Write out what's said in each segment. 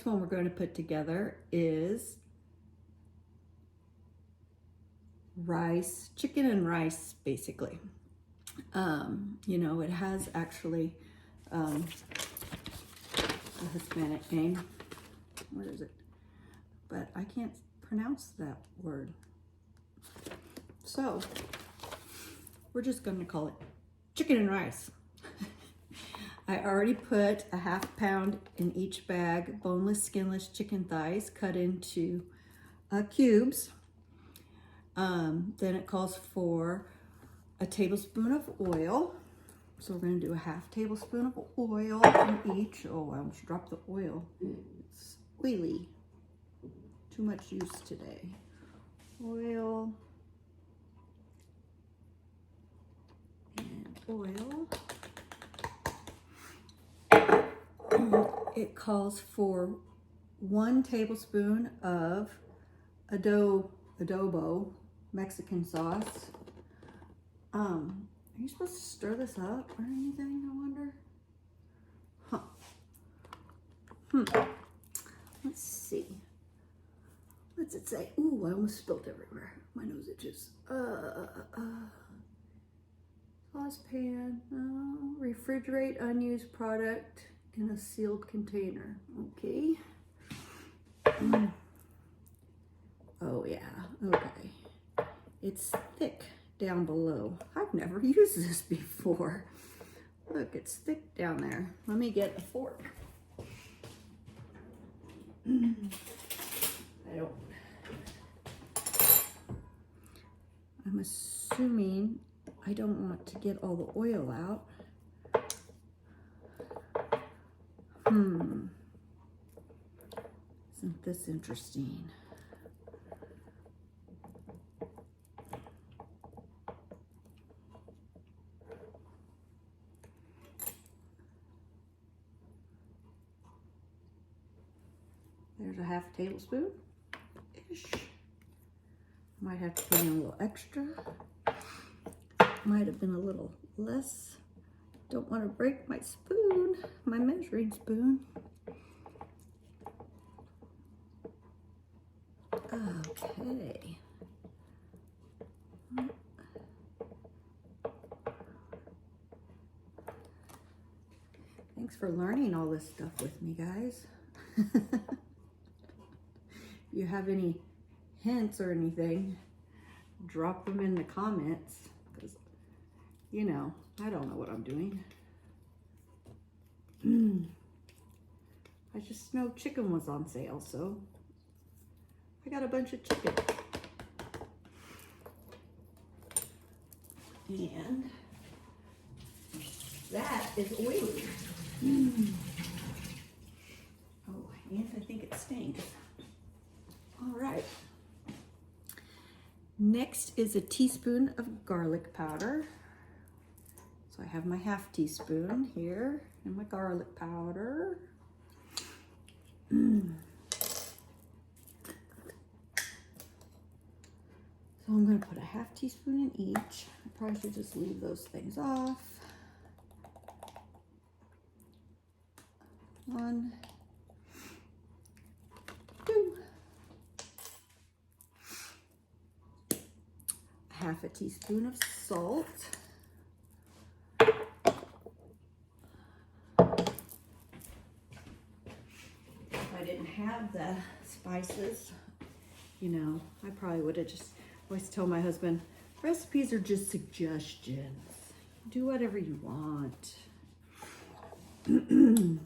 one we're going to put together is rice, chicken and rice, basically. You know, it has actually a Hispanic name. What is it? But I can't pronounce that word. So we're just going to call it chicken and rice. I already put a 1/2 pound in each bag, boneless, skinless chicken thighs cut into cubes. Then it calls for a tablespoon of oil. So we're going to do a 1/2 tablespoon of oil in each. Oh, I almost dropped the oil. It's oily. Too much use today. Oil. And oil. It calls for 1 tablespoon of adobo Mexican sauce. Are you supposed to stir this up or anything, I wonder? Let's see. What's it say? Ooh, I almost spilled everywhere. My nose itches. Saucepan. Refrigerate unused product in a sealed container. Okay. Oh yeah, okay. It's thick down below. I've never used this before. Look, it's thick down there. Let me get a fork. I'm assuming I don't want to get all the oil out. Isn't this interesting? There's a 1/2 tablespoon-ish. Might have to put in a little extra. Might have been a little less. Don't want to break my spoon, my measuring spoon. Okay. Thanks for learning all this stuff with me, guys. If you have any hints or anything, drop them in the comments, because, you know, I don't know what I'm doing. I just know chicken was on sale, so I got a bunch of chicken. And that is oily. Oh, and I think it stinks. All right. Next is a teaspoon of garlic powder. So I have my 1/2 teaspoon here and my garlic powder. So I'm going to put a 1/2 teaspoon in each. I probably should just leave those things off. 1, 2. 1/2 teaspoon of salt. If I didn't have the spices, you know, I probably would have just always told my husband, recipes are just suggestions. Do whatever you want. 1.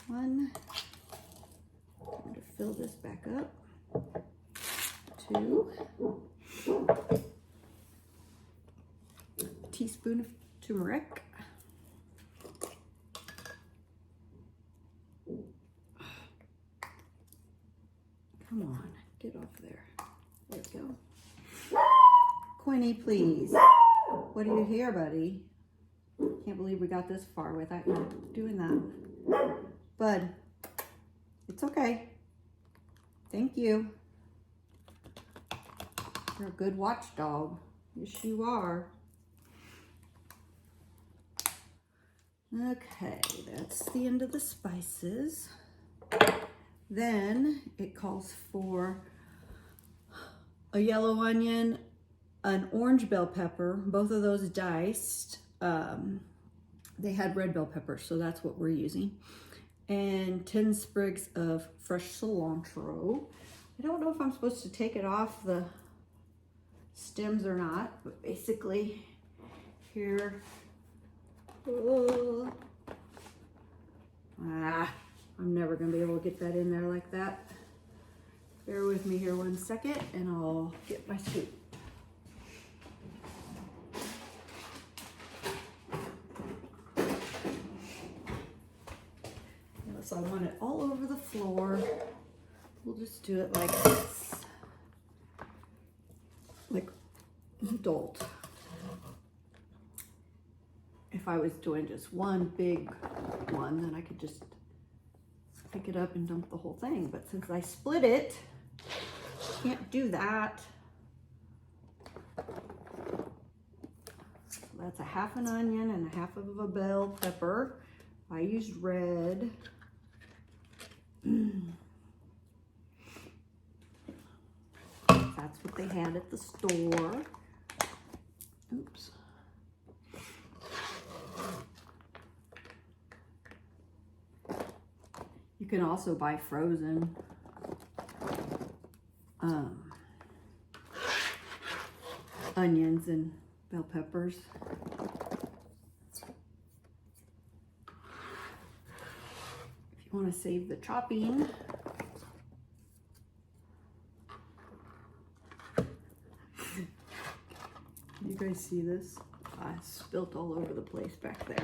I'm going to fill this back up. 2. Teaspoon of turmeric. Come on, get off there. There we go. Quinny, please. What do you hear, buddy? Can't believe we got this far without you doing that. Bud, it's okay. Thank you. You're a good watchdog. Yes, you are. Okay, that's the end of the spices. Then it calls for a yellow onion, an orange bell pepper, both of those diced. They had red bell pepper, so that's what we're using. And 10 sprigs of fresh cilantro. I don't know if I'm supposed to take it off the stems or not, but basically here, I'm never gonna be able to get that in there like that. Bear with me here 1 second and I'll get my scoop. So I want it all over the floor. We'll just do it like this, like an adult. If I was doing just one big one, then I could just pick it up and dump the whole thing. But since I split it, can't do that. So that's a half an onion and a half of a bell pepper. I used red. That's what they had at the store. Oops. You can also buy frozen onions and bell peppers. If you want to save the chopping. You guys see this? I spilt all over the place back there.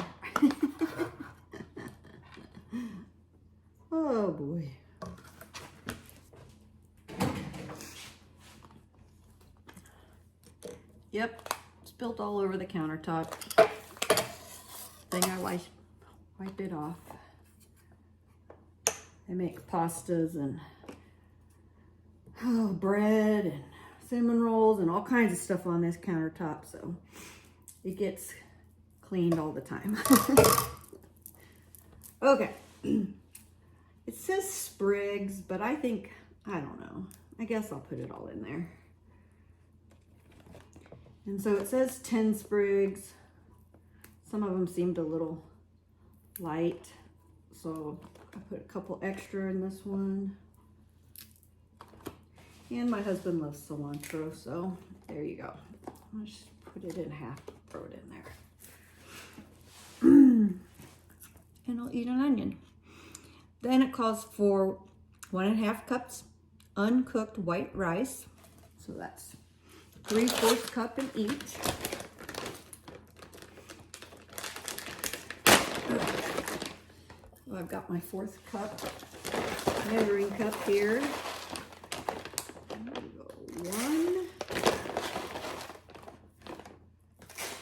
Oh boy. Yep, spilt all over the countertop. Thing I wipe it off. They make pastas and bread and cinnamon rolls and all kinds of stuff on this countertop, so it gets cleaned all the time. Okay. It says sprigs, but I don't know. I guess I'll put it all in there. And so it says 10 sprigs. Some of them seemed a little light, so I put a couple extra in this one. And my husband loves cilantro, so there you go. I'll just put it in half, throw it in there. And I'll eat an onion. Then it calls for 1.5 cups uncooked white rice. So that's 3/4 cup in each. So I've got my 4th cup measuring cup here. There we go. 1,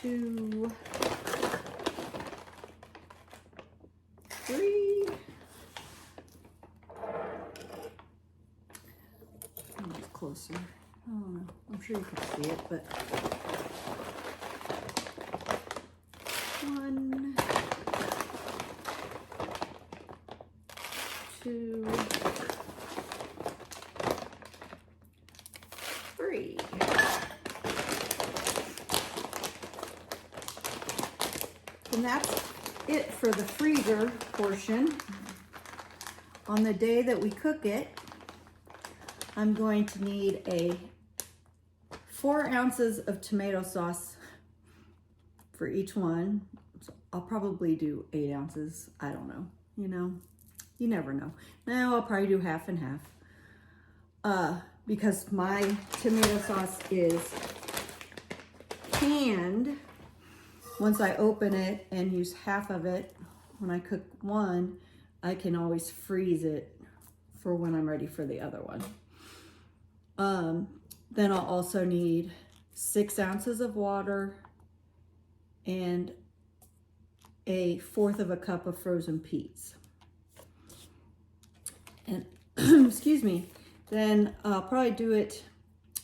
2, 3. Closer. I don't know. I'm sure you can see it, but 1, 2, 3. And that's it for the freezer portion. On the day that we cook it, I'm going to need 4 ounces of tomato sauce for each one. So I'll probably do 8 ounces. I don't know. You never know. Now I'll probably do half and half. Because my tomato sauce is canned. Once I open it and use half of it, when I cook one, I can always freeze it for when I'm ready for the other one. Then I'll also need 6 ounces of water and 1/4 cup of frozen peas. And excuse me, then I'll probably do it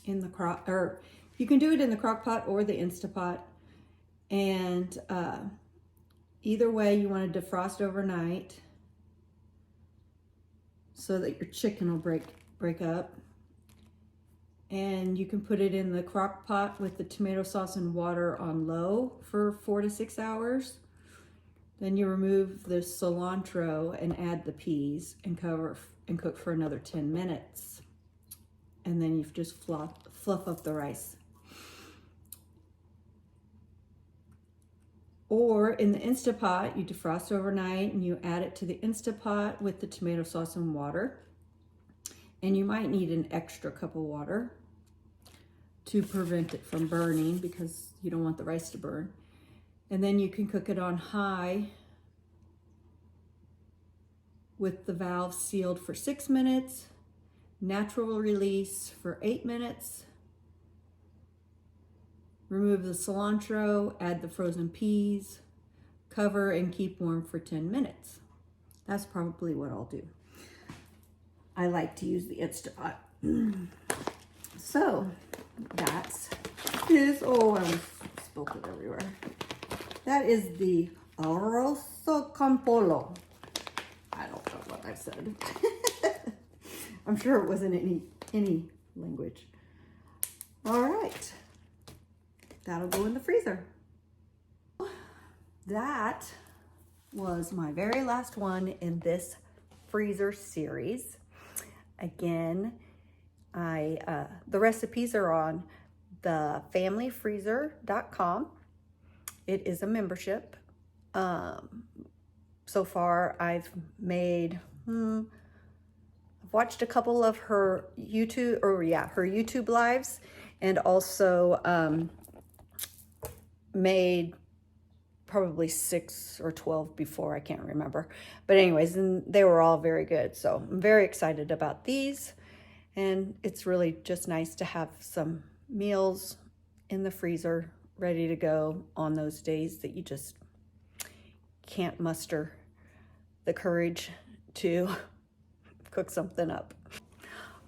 in the or you can do it in the crock pot or the Instapot. And Either way, you want to defrost overnight so that your chicken will break up. And you can put it in the crock pot with the tomato sauce and water on low for 4 to 6 hours. Then you remove the cilantro and add the peas and cover and cook for another 10 minutes. And then you just fluff up the rice. Or in the Instapot, you defrost overnight and you add it to the Instapot with the tomato sauce and water. And you might need an extra cup of water to prevent it from burning because you don't want the rice to burn. And then you can cook it on high with the valve sealed for 6 minutes, natural release for 8 minutes. Remove the cilantro, add the frozen peas, cover and keep warm for 10 minutes. That's probably what I'll do. I like to use the Instapot. So that is, oh, I almost spilled it everywhere. That is the Arroz con Pollo. I don't know what I said. I'm sure it wasn't any language. All right, that'll go in the freezer. That was my very last one in this freezer series. Again, the recipes are on the familyfreezer.com. It is a membership. So far I've made, I've watched a couple of her YouTube lives, and also made probably 6 or 12 before, I can't remember. But anyways, and they were all very good. So I'm very excited about these. And it's really just nice to have some meals in the freezer ready to go on those days that you just can't muster the courage to cook something up.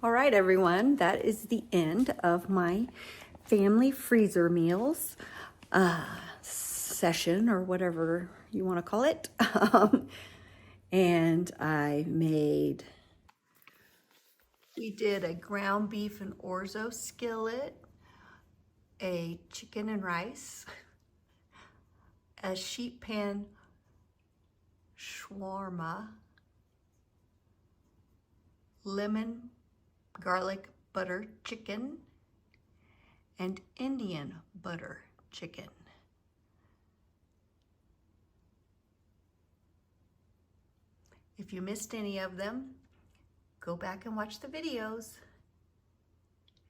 All right, everyone, that is the end of my family freezer meals session, or whatever you want to call it. And we did a ground beef and orzo skillet, a chicken and rice, a sheet pan shawarma, lemon garlic butter chicken, and Indian butter chicken. If you missed any of them, go back and watch the videos,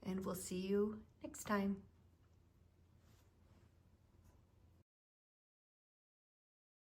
and we'll see you next time.